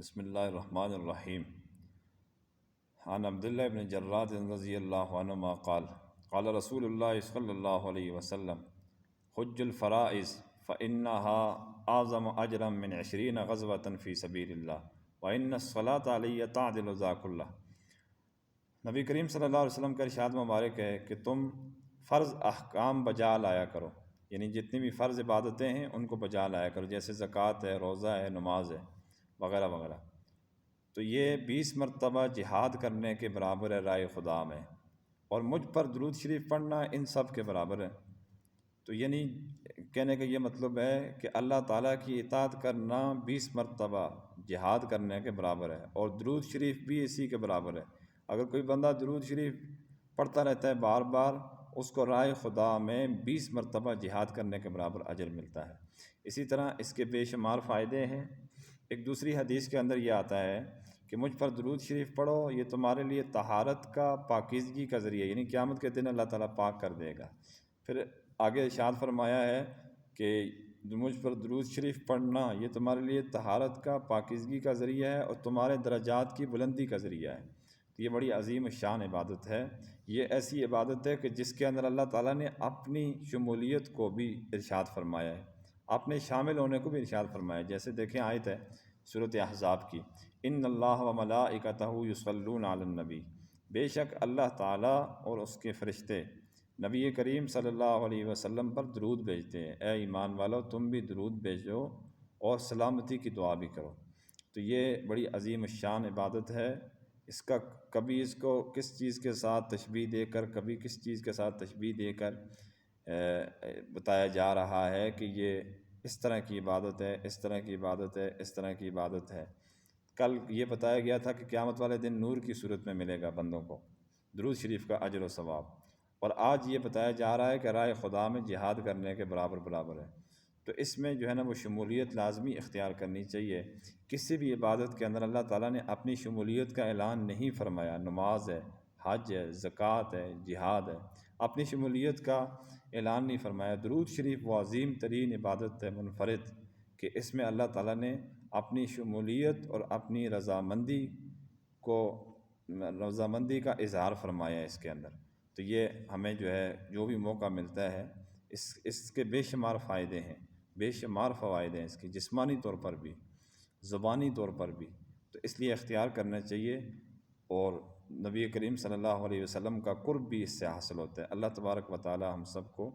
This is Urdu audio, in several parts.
بسم اللہ الرحمن الرحیم. عن عبداللہ بن جراد رضی اللہ عنہما قال قال رسول اللہ صلی اللہ علیہ وسلم حج الفرائض فإنها أعظم أجرا من 20 غزوة في سبيل الله وإن الصلاة علي تعدل ذا كله. نبی کریم صلی اللہ علیہ وسلم کا ارشاد مبارک ہے کہ تم فرض احکام بجا لایا کرو، یعنی جتنی بھی فرض عبادتیں ہیں ان کو بجا لایا کرو، جیسے زکوٰۃ ہے، روزہ ہے، نماز ہے وغیرہ وغیرہ. تو یہ 20 مرتبہ جہاد کرنے کے برابر ہے رائے خدا میں، اور مجھ پر درود شریف پڑھنا ان سب کے برابر ہے. تو یعنی کہنے کا یہ مطلب ہے کہ اللہ تعالیٰ کی اطاعت کرنا 20 مرتبہ جہاد کرنے کے برابر ہے، اور درود شریف بھی اسی کے برابر ہے. اگر کوئی بندہ درود شریف پڑھتا رہتا ہے بار بار، اس کو رائے خدا میں 20 مرتبہ جہاد کرنے کے برابر اجر ملتا ہے. اسی طرح اس کے بے شمار فائدے ہیں. ایک دوسری حدیث کے اندر یہ آتا ہے کہ مجھ پر درود شریف پڑھو، یہ تمہارے لیے طہارت کا، پاکیزگی کا ذریعہ، یعنی قیامت کے دن اللہ تعالیٰ پاک کر دے گا. پھر آگے ارشاد فرمایا ہے کہ مجھ پر درود شریف پڑھنا یہ تمہارے لیے طہارت کا، پاکیزگی کا ذریعہ ہے، اور تمہارے درجات کی بلندی کا ذریعہ ہے. تو یہ بڑی عظیم شان عبادت ہے. یہ ایسی عبادت ہے کہ جس کے اندر اللہ تعالیٰ نے اپنی شمولیت کو بھی ارشاد فرمایا ہے، اپنے شامل ہونے کو بھی ارشاد فرمایا ہے. جیسے دیکھیں آیت ہے سورۃ احزاب کی، ان اللہ و ملائکتہ یصلون علی النبی، بے شک اللہ تعالیٰ اور اس کے فرشتے نبی کریم صلی اللہ علیہ وسلم پر درود بھیجتے ہیں. اے ایمان والو تم بھی درود بھیجو اور سلامتی کی دعا بھی کرو. تو یہ بڑی عظیم الشان عبادت ہے. اس کا کبھی اس کو کس چیز کے ساتھ تشبیہ دے کر، کبھی کس چیز کے ساتھ تشبیہ دے کر بتایا جا رہا ہے کہ یہ اس طرح کی عبادت ہے، اس طرح کی عبادت ہے، اس طرح کی عبادت ہے. کل یہ بتایا گیا تھا کہ قیامت والے دن نور کی صورت میں ملے گا بندوں کو درود شریف کا اجر و ثواب، اور آج یہ بتایا جا رہا ہے کہ رائے خدا میں جہاد کرنے کے برابر برابر ہے. تو اس میں جو ہے نا وہ شمولیت لازمی اختیار کرنی چاہیے. کسی بھی عبادت کے اندر اللہ تعالیٰ نے اپنی شمولیت کا اعلان نہیں فرمایا. نماز ہے، حج ہے، زکوٰۃ ہے، جہاد ہے، اپنی شمولیت کا اعلان نہیں فرمایا. درود شریف وہ عظیم ترین عبادت ہے منفرد، کہ اس میں اللہ تعالیٰ نے اپنی شمولیت اور اپنی رضامندی کا اظہار فرمایا ہے اس کے اندر. تو یہ ہمیں جو ہے جو بھی موقع ملتا ہے اس کے بے شمار فائدے ہیں، بے شمار فوائد ہیں اس کی، جسمانی طور پر بھی، زبانی طور پر بھی. تو اس لیے اختیار کرنا چاہیے، اور نبی کریم صلی اللہ علیہ وسلم کا قرب بھی اس سے حاصل ہوتا ہے. اللہ تبارک و تعالی ہم سب کو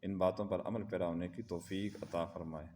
ان باتوں پر عمل پیرا ہونے کی توفیق عطا فرمائے.